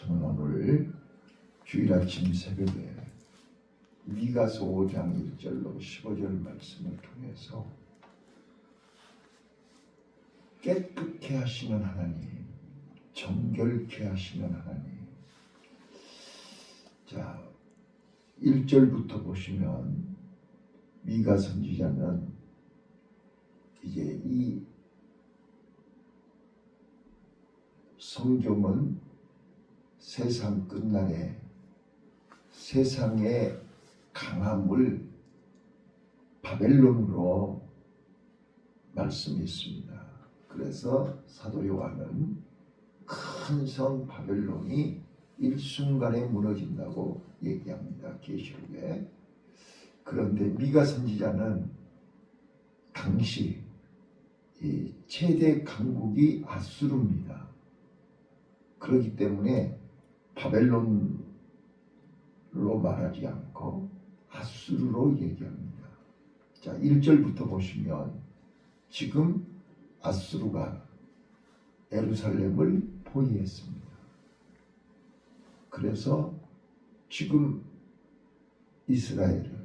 저는 오늘 주일 아침 새벽에 미가서 5장 1절로 15절 말씀을 통해서 깨끗게 하시는 하나님, 정결케 하시는 하나님. 자, 1절부터 보시면 미가 선지자는 이제 이 성경은 세상 끝날에 세상의 강함을 바벨론으로 말씀했습니다. 그래서 사도 요한은 큰 성 바벨론이 일순간에 무너진다고 얘기합니다. 계시록에. 그런데 미가 선지자는 당시 이 최대 강국이 아수르입니다. 그렇기 때문에 바벨론으로 말하지 않고 아수르로 얘기합니다. 자, 1절부터 보시면 지금 아수르가 예루살렘을 포위했습니다. 그래서 지금 이스라엘은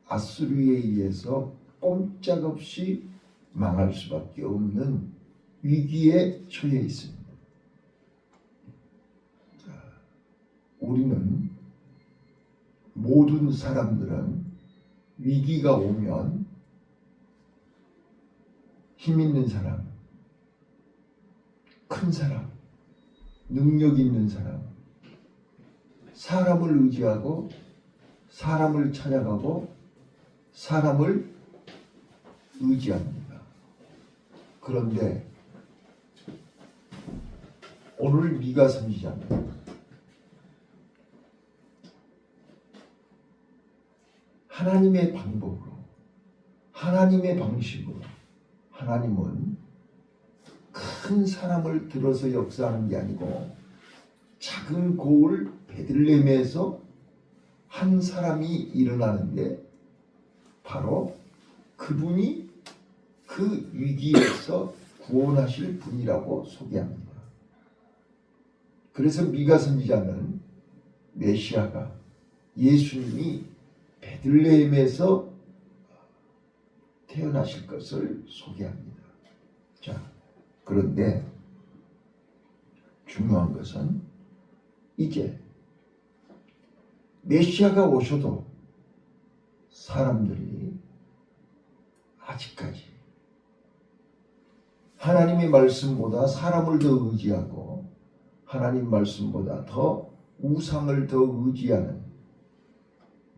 아수르에 의해서 꼼짝없이 망할 수밖에 없는 위기에 처해 있습니다. 우리는 모든 사람들은 위기가 오면 힘 있는 사람, 큰 사람, 능력 있는 사람, 사람을 의지하고 사람을 찾아가고 사람을 의지합니다. 그런데 오늘 미가 선지자는 하나님의 방법으로, 하나님의 방식으로, 하나님은 큰 사람을 들어서 역사하는 게 아니고 작은 고을 베들레헴에서 한 사람이 일어나는데 바로 그분이 그 위기에서 구원하실 분이라고 소개합니다. 그래서 미가 선지자는 메시아가 예수님이 베들레헴에서 태어나실 것을 소개합니다. 자, 그런데 중요한 것은 이제 메시아가 오셔도 사람들이 아직까지 하나님의 말씀보다 사람을 더 의지하고 하나님 말씀보다 더 우상을 더 의지하는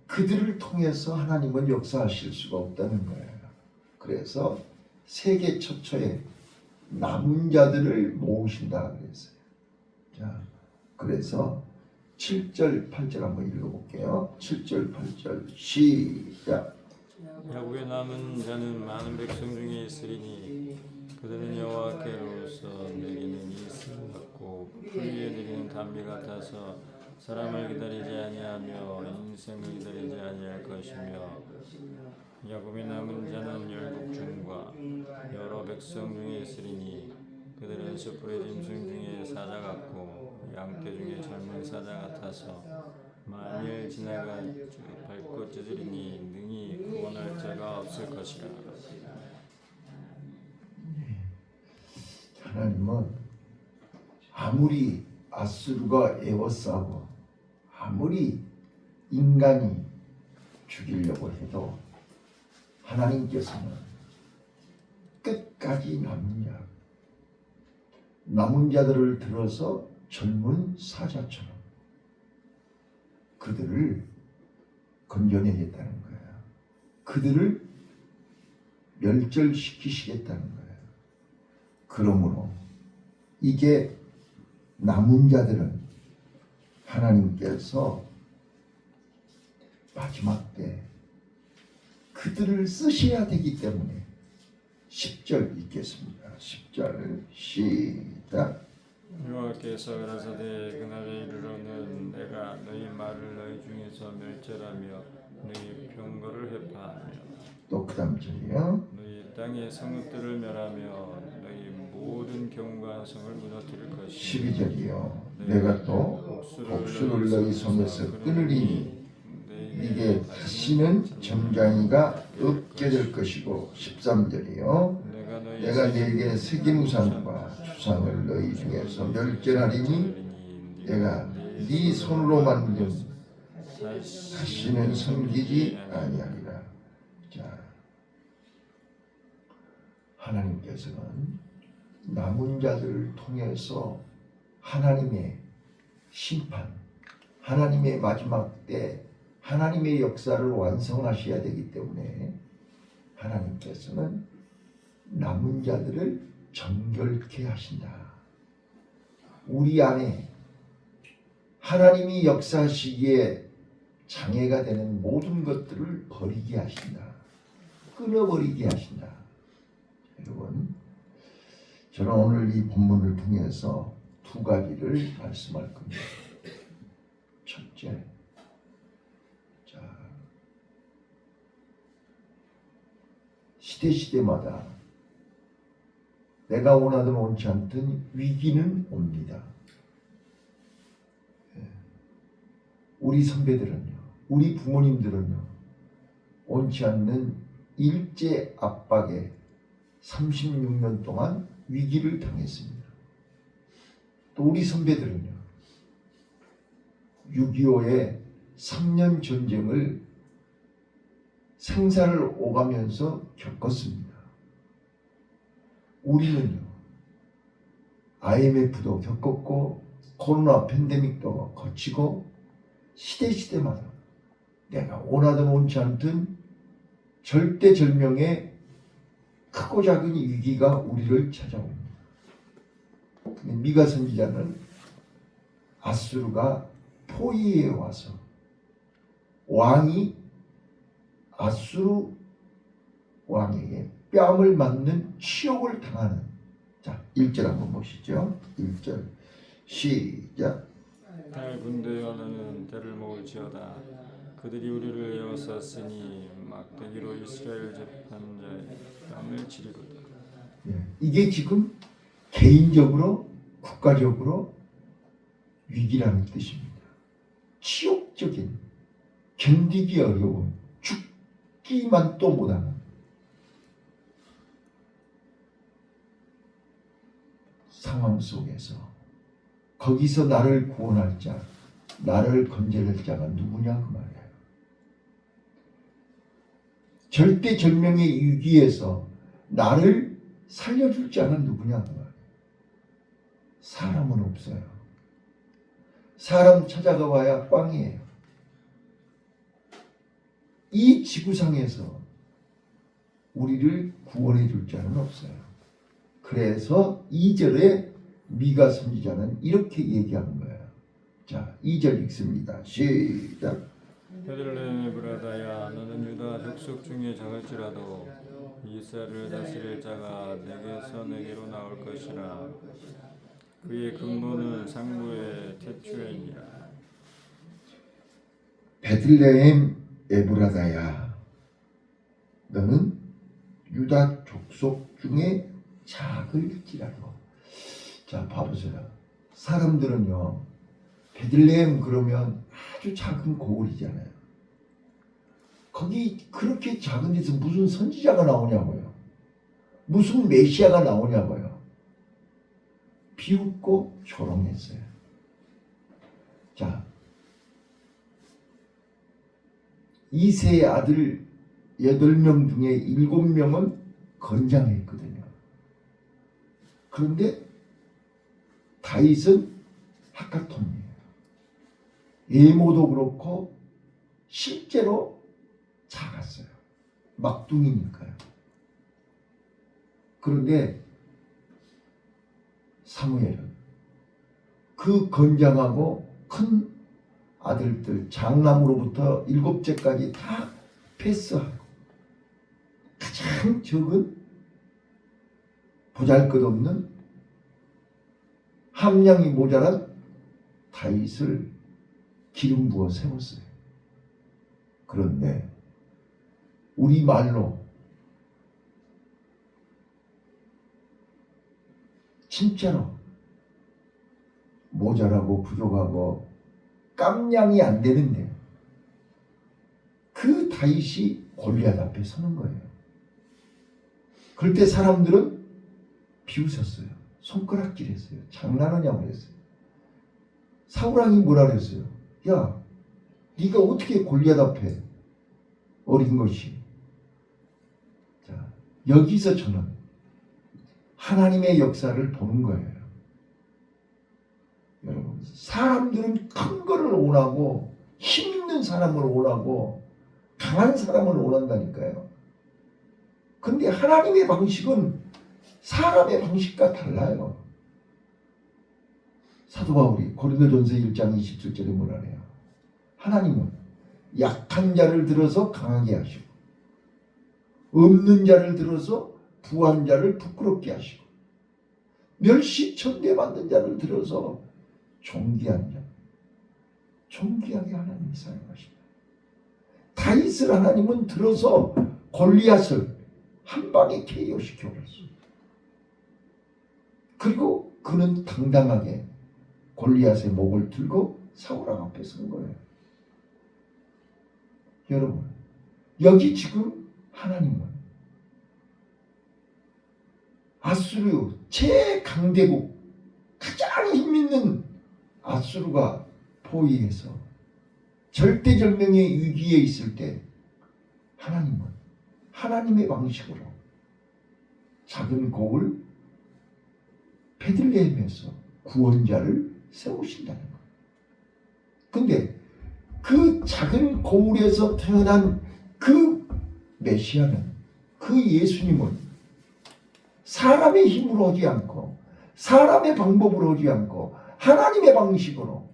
그들을 통해서 하나님은 역사하실 수가 없다는 거예요. 그래서 세계 최초의 남은 자들을 모으신다 그랬어요. 자, 그래서 7절, 8절 한번 읽어볼게요. 7절, 8절 시작. 야곱의 남은 자는 많은 백성 중에 있으리니 그들은 여호와께로서 내리는 이슬 같고 풀 위에 내리는 담비 같아서 사람을 기다리지 아니하며 인생을 기다리지 아니할 것이며 야곱의 남은 자는 열국 중과 여러 백성 중에 있으리니 그들은 숯불의 짐승 중에 사자 같고 양떼 중에 젊은 사자 같아서 만일 지나가 밟고 찢으리니 능히 구원할 자가 없을 것이라. 하나님은 아무리 아수르가 에워싸고 아무리 인간이 죽이려고 해도 하나님께서는 끝까지 남은 자들을 들어서 젊은 사자처럼 그들을 건져내겠다는 거예요. 그들을 멸절시키시겠다는 거예요. 그러므로 이제 남은 자들은 하나님께서 마지막 때 그들을 쓰셔야 되기 때문에 10절 읽겠습니다. 10절 시작. 여호와께서 가라사대 그날에 이르러는 내가 너희 말을 너희 중에서 멸절하며 너희 병거를 회파하며 또 그 다음 절이요. 너희 땅의 성읍들을 멸하며 너희 모든 견고한 성을 무너뜨릴 것이라. 것이니 12절이요 내가 또 복수를 너희 손에서 끊으리니 네게 다시는 점장이가 없게 될 것이고 13절이요 내가 네게 새긴 우상과 주상을 너희 중에서 멸절하리니 내가 네 손으로 만든 다시는 섬기지 아니하리라. 자, 하나님께서는 남은 자들을 통해서 하나님의 심판, 하나님의 마지막 때 하나님의 역사를 완성하셔야 되기 때문에 하나님께서는 남은 자들을 정결케 하신다. 우리 안에 하나님이 역사하시기에 장애가 되는 모든 것들을 버리게 하신다. 끊어버리게 하신다. 여러분, 저는 오늘 이 본문을 통해서 두 가지를 말씀할 겁니다. 첫째, 자, 시대마다 내가 원하든 원치 않든 위기는 옵니다. 우리 선배들은요, 우리 부모님들은요, 원치 않는 일제 압박에 36년 동안 위기를 당했습니다. 또 우리 선배들은요, 6.25의 3년 전쟁을 생사를 오가면서 겪었습니다. 우리는요, IMF도 겪었고 코로나 팬데믹도 거치고 시대마다 내가 원하든 원치 않든 절대절명의 크고 작은 위기가 우리를 찾아옵니다. 미가 선지자는 아수르가 포위해 와서 왕이 아수르 왕에게 뺨을 맞는 치욕을 당하는, 자 1절 한번 보시죠. 1절 시작. 달 군대여 너는 때를 모을지어다. 그들이 우리를 에워쌌으니 막대기로 이스라엘 재판자의 뺨을 치리로다. 이게 지금 개인적으로 국가적으로 위기라는 뜻입니다. 치욕적인, 견디기 어려운, 죽기만 또 못하는 상황 속에서 거기서 나를 구원할 자, 나를 건져낼 자가 누구냐 그 말이에요. 절대절명의 위기에서 나를 살려줄 자는 누구냐 그 말이에요. 사람은 없어요. 사람 찾아가 봐야 꽝이에요. 이 지구상에서 우리를 구원해 줄 자는 없어요. 그래서 2절에 미가 선지자는 이렇게 얘기하는 거예요. 자, 2절 읽습니다. 시작. 베들레헴 에브라다야 너는 유다 족속 중에 작을지라도 이스라엘을 다스릴 자가 내게서 내게로 나올 것이라. 그의 근본은 상부의 태초이니라. 베들레헴 에브라다야 너는 유다 족속 중에 작을지라도. 자, 봐보세요. 사람들은요, 베들레헴 그러면 아주 작은 고을이잖아요. 거기 그렇게 작은 데서 무슨 선지자가 나오냐고요. 무슨 메시아가 나오냐고요. 비웃고 조롱했어요. 자, 이세의 아들 8명 중에 7명은 건장했거든요. 그런데 다윗은 하카톤이에요. 예모도 그렇고 실제로 작았어요. 막둥이니까요. 그런데 사무엘은 그 건장하고 큰 아들들 장남으로부터 7째까지 다 패스하고 가장 적은 보잘것없는 함량이 모자란 다윗을 기름 부어 세웠어요. 그런데 우리 말로 진짜로 모자라고 부족하고 깜냥이 안 되는데 그 다윗이 골리앗 앞에 서는 거예요. 그럴 때 사람들은 비웃었어요. 손가락질했어요. 장난하냐고 그랬어요. 사울왕이 뭐라 그랬어요? 야, 네가 어떻게 골리앗 앞에 어린 것이. 자, 여기서 저는 하나님의 역사를 보는 거예요. 여러분, 사람들은 큰 거를 원하고 힘 있는 사람을 원하고 강한 사람을 원한다니까요. 근데 하나님의 방식은 사람의 방식과 달라요. 사도 바울이 고린도전서 1장 27절에 뭐라 해요? 하나님은 약한 자를 들어서 강하게 하시고 없는 자를 들어서 부한 자를 부끄럽게 하시고 멸시천대 받는 자를 들어서 존귀한 자, 존귀하게 하나님이 사용하신다. 다윗을 하나님은 들어서 골리앗을 한 방에 KO시켜 버렸어. 그리고 그는 당당하게 골리앗의 목을 들고 사울왕 앞에 선 거예요. 여러분, 여기 지금 하나님은 아수르 최강대국 가장 힘있는 아수르가 포위해서 절대절명의 위기에 있을 때 하나님은 하나님의 방식으로 작은 고을 베들레헴에서 구원자를 세우신다는 거예요. 근데 그 작은 고을에서 태어난 그 메시아는, 그 예수님은 사람의 힘으로 오지 않고 사람의 방법으로 오지 않고 하나님의 방식으로,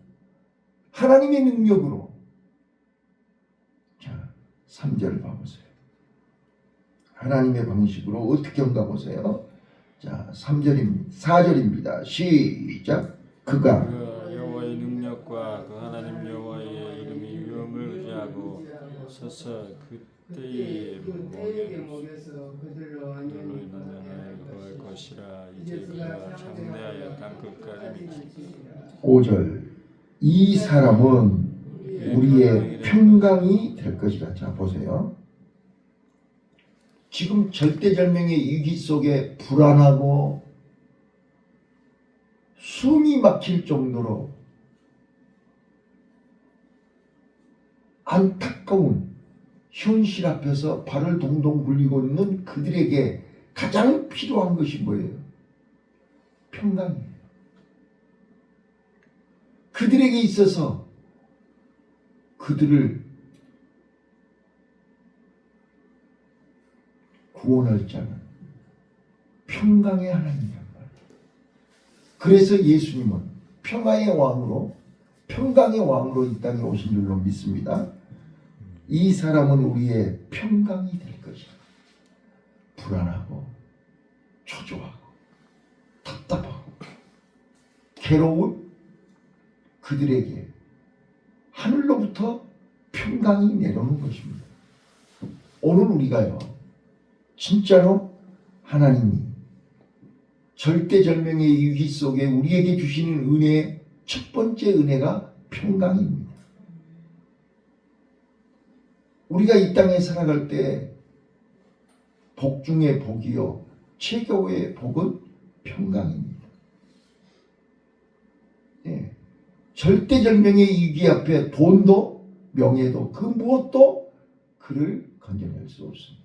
하나님의 능력으로. 자, 3절을 봐보세요. 하나님의 방식으로 어떻게 한가 보세요. 자, 4절입니다. 시작. 그가 그 여호와의 능력과 그 하나님 여호와의 이름이 위엄을 의지하고 서서 그때의 목에서 그들로 인하여 구할 것이라. 이제 그가 장대하여 땅끝까지 미치리. 5절. 이 사람은 우리의 평강이 될 것이다. 자, 보세요. 지금 절대절명의 위기 속에 불안하고 숨이 막힐 정도로 안타까운 현실 앞에서 발을 동동 굴리고 있는 그들에게 가장 필요한 것이 뭐예요? 평강이에요. 그들에게 있어서 그들을 구원할 자는 평강의 하나님이란 말이에요. 그래서 예수님은 평강의 왕으로 이 땅에 오신 줄로 믿습니다. 이 사람은 우리의 평강이 될 것이다. 불안하고 초조하고 답답하고 괴로운 그들에게 하늘로부터 평강이 내려오는 것입니다. 오늘 우리가요, 진짜로 하나님이 절대절명의 위기 속에 우리에게 주시는 은혜의 첫 번째 은혜가 평강입니다. 우리가 이 땅에 살아갈 때 복 중에 복이요, 최고의 복은 평강입니다. 네. 절대절명의 위기 앞에 돈도 명예도 그 무엇도 그를 건져낼 수 없습니다.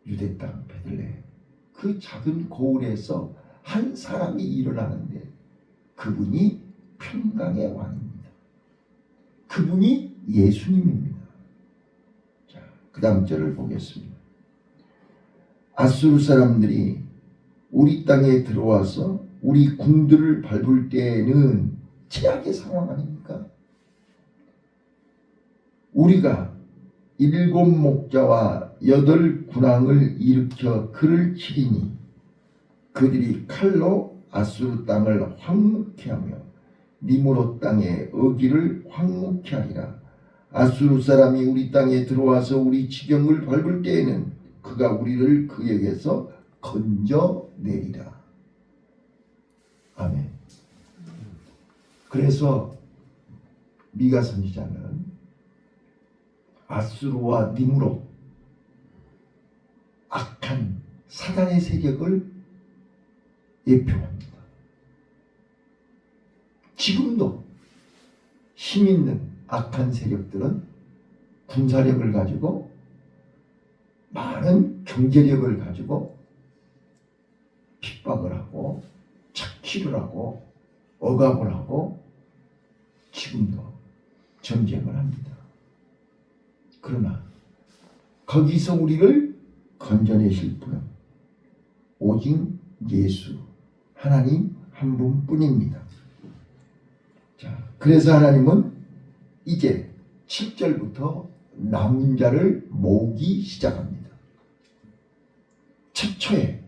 유대 땅 베들레헴, 그 작은 고을에서 한 사람이 일어나는데 그분이 평강의 왕입니다. 그분이 예수님입니다. 자, 그 다음 절을 보겠습니다. 아수르 사람들이 우리 땅에 들어와서 우리 궁들을 밟을 때에는 최악의 상황 아닙니까? 우리가 7 목자와 8 군왕을 일으켜 그를 치리니 그들이 칼로 아수르 땅을 황무케 하며 니므롯 땅의 어기를 황무케 하리라. 아수르 사람이 우리 땅에 들어와서 우리 지경을 밟을 때에는 그가 우리를 그에게서 건져내리라. 아멘. 그래서 미가 선지자는 아수르와 니무롯, 악한 사단의 세력을 예표합니다. 지금도 힘 있는 악한 세력들은 군사력을 가지고 많은 경제력을 가지고 핍박을 하고 착취를 하고 억압을 하고 지금도 전쟁을 합니다. 그러나 거기서 우리를 건져내실 분은 오직 예수 하나님 한 분뿐입니다. 자, 그래서 하나님은 이제 7절부터 남은 자를 모으기 시작합니다. 최초에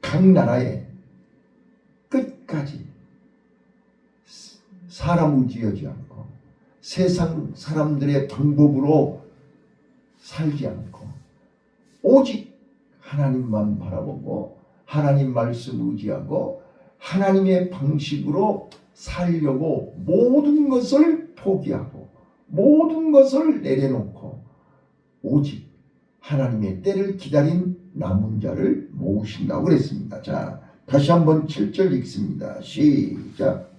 각 나라의 끝까지 사람 의지하지 않고 세상 사람들의 방법으로 살지 않고 오직 하나님만 바라보고 하나님 말씀 의지하고 하나님의 방식으로 살려고 모든 것을 포기하고 모든 것을 내려놓고 오직 하나님의 때를 기다린 남은 자를 모으신다고 그랬습니다. 자, 다시 한번 7절 읽습니다. 시작.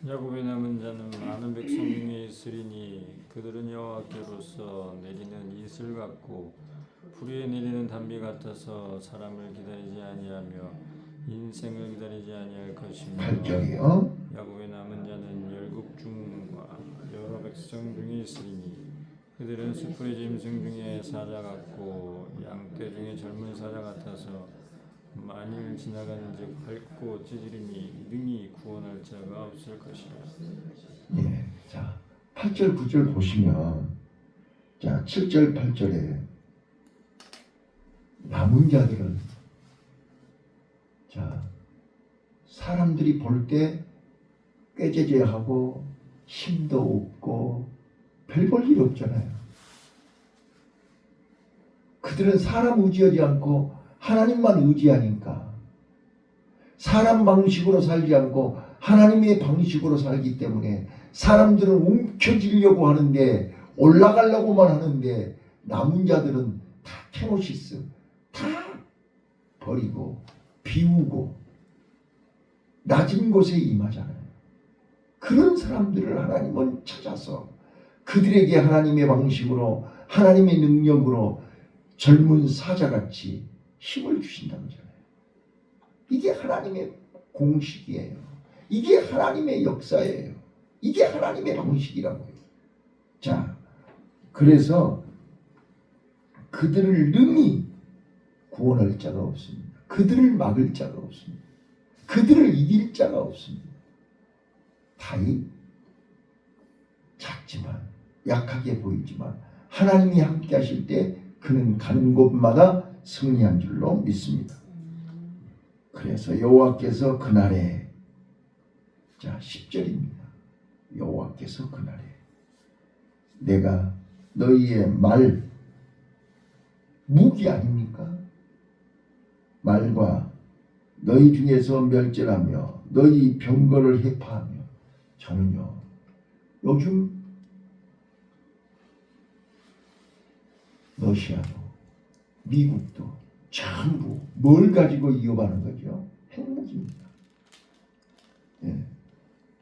야곱의 남은 자는 많은 백성 중에 있으리니 그들은 여호와께로서 내리는 이슬 같고 풀이에 내리는 단비 같아서 사람을 기다리지 아니하며 인생을 기다리지 아니할 것이며 8절이요. 야곱의 남은 자는 열국 중과 여러 백성 중에 있으리니 그들은 수풀의 짐승 중에 사자 같고 양떼 중에 젊은 사자 같아서 만일 지나가는즉 밟고 찢으리니 능히 구원할 자가 없을 것이라. 예, 자 8절 9절 보시면 자 7절 8절에 남은 자들은 자 사람들이 볼 때 꾀죄죄하고 힘도 없고 별 볼 일 없잖아요. 그들은 사람 의지하지 않고 하나님만 의지하니까 사람 방식으로 살지 않고 하나님의 방식으로 살기 때문에 사람들은 움켜쥐려고 하는데 올라가려고만 하는데 남은 자들은 다 케노시스 다 버리고 비우고 낮은 곳에 임하잖아요. 그런 사람들을 하나님은 찾아서 그들에게 하나님의 방식으로 하나님의 능력으로 젊은 사자같이 힘을 주신다는 거잖아요. 이게 하나님의 공식이에요. 이게 하나님의 역사예요. 이게 하나님의 방식이라고요. 자, 그래서 그들을 능히 구원할 자가 없습니다. 그들을 막을 자가 없습니다. 그들을 이길 자가 없습니다. 다이 작지만 약하게 보이지만 하나님이 함께 하실 때 그는 가는 곳마다 승리한 줄로 믿습니다. 그래서 여호와께서 그날에 자 10절입니다. 여호와께서 그날에 내가 너희의 말 무기 아닙니까? 말과 너희 중에서 멸절하며 너희 병거를 해파하며 저는요 요즘 러시아도 미국도 전부 뭘 가지고 이어가는 거죠? 핵무기입니다. 예.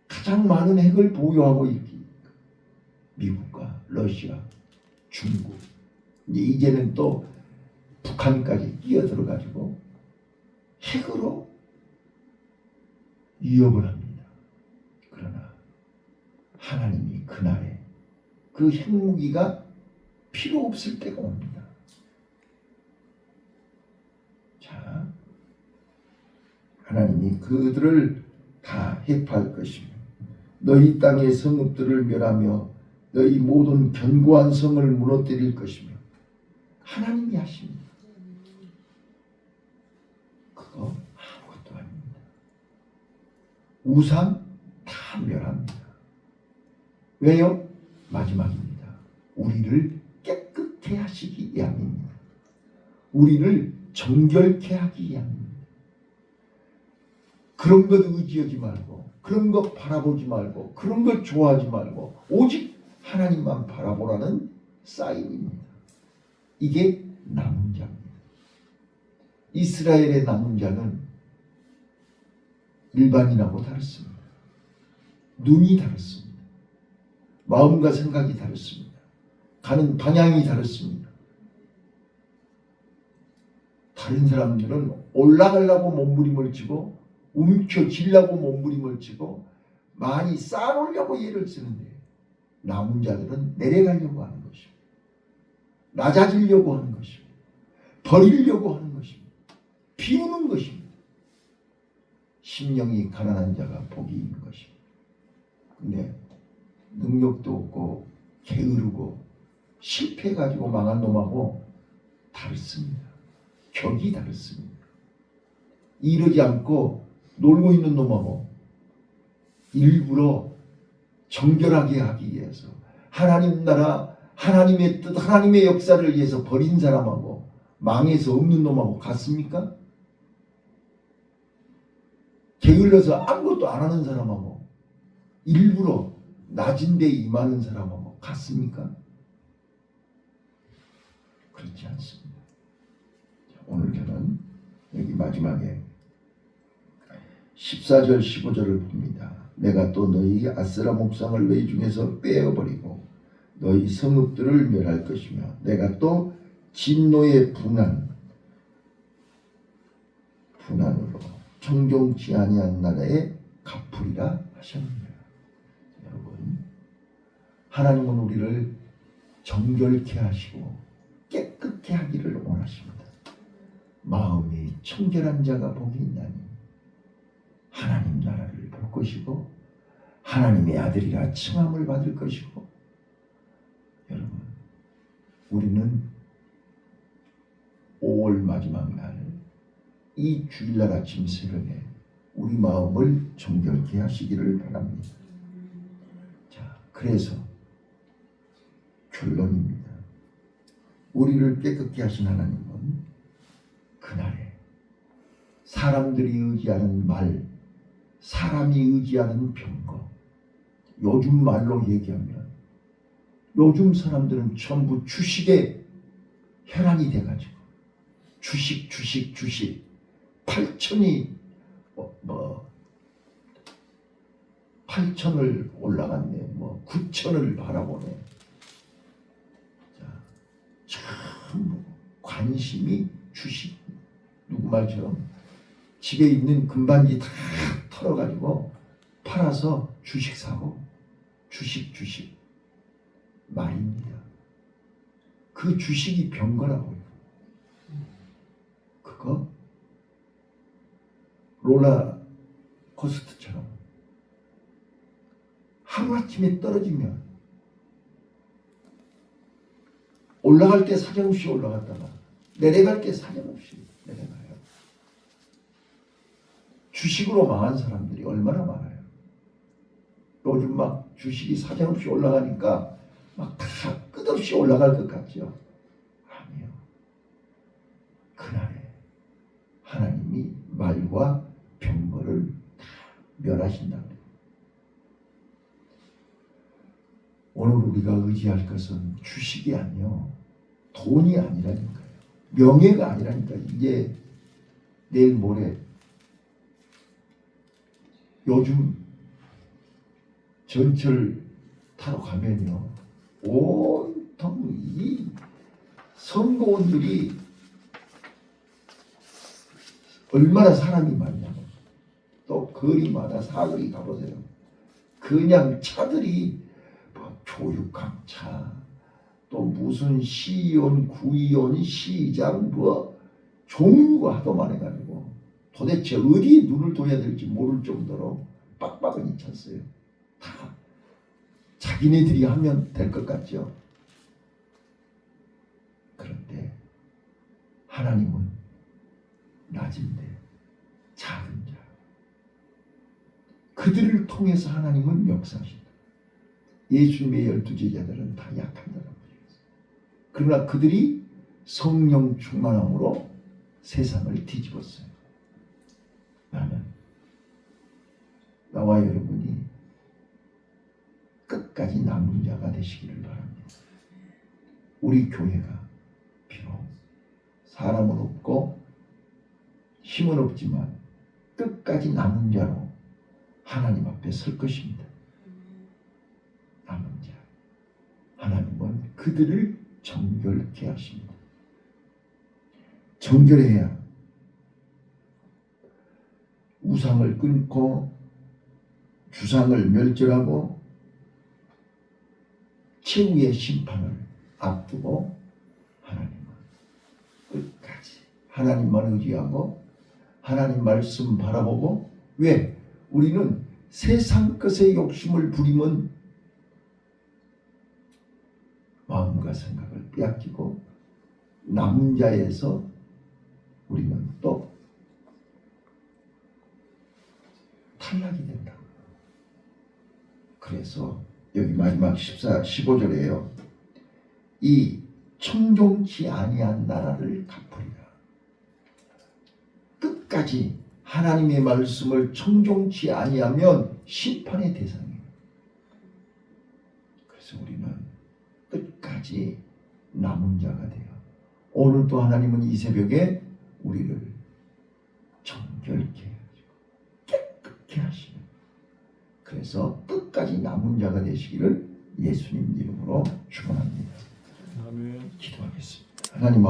가장 많은 핵을 보유하고 있기 미국과 러시아, 중국 이제는 또 북한까지 끼어들어 가지고 핵으로 위협을 합니다. 그러나 하나님이 그날에 그 핵무기가 필요 없을 때가 옵니다. 자, 하나님이 그들을 다 해파할 것이며 너희 땅의 성읍들을 멸하며 너희 모든 견고한 성을 무너뜨릴 것이며 하나님이 하십니다. 그거 아무것도 아닙니다. 우상 다 멸합니다. 왜요? 마지막입니다. 우리를 깨끗게 하시기 위함입니다. 우리를 정결케 하기 위함입니다. 그런 것 의지하지 말고, 그런 것 바라보지 말고, 그런 것 좋아하지 말고 오직 하나님만 바라보라는 사인입니다. 이게 남은 자입니다. 이스라엘의 남은 자는 일반인하고 다릅니다. 눈이 다릅니다. 마음과 생각이 다릅니다. 가는 방향이 다릅니다. 다른 사람들은 올라가려고 몸부림을 치고 움켜쥐려고 몸부림을 치고 많이 쌓아놓으려고 예를 쓰는데, 남은 자들은 내려가려고 하는 것입니다. 낮아지려고 하는 것입니다. 버리려고 하는 것입니다. 비우는 것입니다. 심령이 가난한 자가 복이 있는 것입니다. 근데 능력도 없고 게으르고 실패해가지고 망한 놈하고 다릅니다. 격이 다릅니다. 이러지 않고 놀고 있는 놈하고 일부러 정결하게 하기 위해서 하나님 나라, 하나님의 뜻, 하나님의 역사를 위해서 버린 사람하고 망해서 없는 놈하고 같습니까? 게을러서 아무것도 안 하는 사람하고 일부러 낮은 데 임하는 사람하고 같습니까? 그렇지 않습니다. 오늘 저는 여기 마지막에 14절 15절을 봅니다. 내가 또 너희 아스라 목상을 너희 중에서 빼어버리고 너희 성읍들을 멸할 것이며 내가 또 진노의 분한으로 청종치 아니한 나라에 갚으리라 하셨느니라. 여러분, 하나님은 우리를 정결케 하시고 깨끗게 하기를 원하십니다. 마음이 청결한 자가 복이 있나니 하나님 나라를 볼 것이고 하나님의 아들이라 칭함을 받을 것이고. 여러분, 우리는 5월 마지막 날 이 주일날 아침 새벽에 우리 마음을 정결케 하시기를 바랍니다. 자, 그래서 결론입니다. 우리를 깨끗게 하신 하나님은 그날에 사람들이 의지하는 말, 사람이 의지하는 병거, 요즘 말로 얘기하면 요즘 사람들은 전부 주식에 혈안이 돼가지고 주식 8천이 8천을 올라갔네, 9천을 바라보네. 자, 전부 관심이 주식. 누구 말처럼 집에 있는 금반지 다 털어가지고 팔아서 주식 사고, 주식 말입니다. 그 주식이 병거라고요. 그거 롤러코스터처럼 하루아침에 떨어지면 올라갈 때 사정없이 올라갔다가 내려갈 때 사정없이 내려가요. 주식으로 망한 사람들이 얼마나 많아요. 요즘 막 주식이 사정없이 올라가니까 막 다 끝없이 올라갈 것 같죠? 아니요. 그날에 하나님이 말과 병거를 다 멸하신다. 오늘 우리가 의지할 것은 주식이 아니요, 돈이 아니라니까요. 명예가 아니라니까요. 이제 내일 모레 요즘 전철 타러 가면요, 온통 이 선거원들이 얼마나 사람이 많냐고. 또 거리마다 사거리 가보세요. 그냥 차들이 교육강차, 또 무슨 시의원, 구의원, 시장 종류가 하도만 해가지고 도대체 어디에 눈을 둬야 될지 모를 정도로 빡빡하니 찼어요. 다 자기네들이 하면 될 것 같죠. 그런데 하나님은 낮은데 작은 자, 그들을 통해서 하나님은 역사하신다. 예수님의 12제자들은 다 약한 사람들이었어요. 그러나 그들이 성령 충만함으로 세상을 뒤집었어요. 나는 저와 여러분이 끝까지 남은 자가 되시기를 바랍니다. 우리 교회가 비록 사람은 없고 힘은 없지만 끝까지 남은 자로 하나님 앞에 설 것입니다. 남은 자. 하나님은 그들을 정결케 하십니다. 정결해야 우상을 끊고 주상을 멸절하고 최후의 심판을 앞두고 하나님은 끝까지 하나님만 의지하고 하나님 말씀 바라보고, 왜? 우리는 세상 것의 욕심을 부리면 마음과 생각을 빼앗기고 남은 자에서 우리는 또 탈락이 된다. 그래서 여기 마지막 15절에요. 이 청종치 아니한 나라를 갚으리라. 끝까지 하나님의 말씀을 청종치 아니하면 심판의 대상이에요. 그래서 우리는 끝까지 남은 자가 돼요. 오늘 또 하나님은 이 새벽에 우리를 정결케 하시고 깨끗게 하시는, 그래서 끝까지 남은 자가 되시기를 예수님 이름으로 축원합니다. 아멘. 기도하겠습니다. 하나님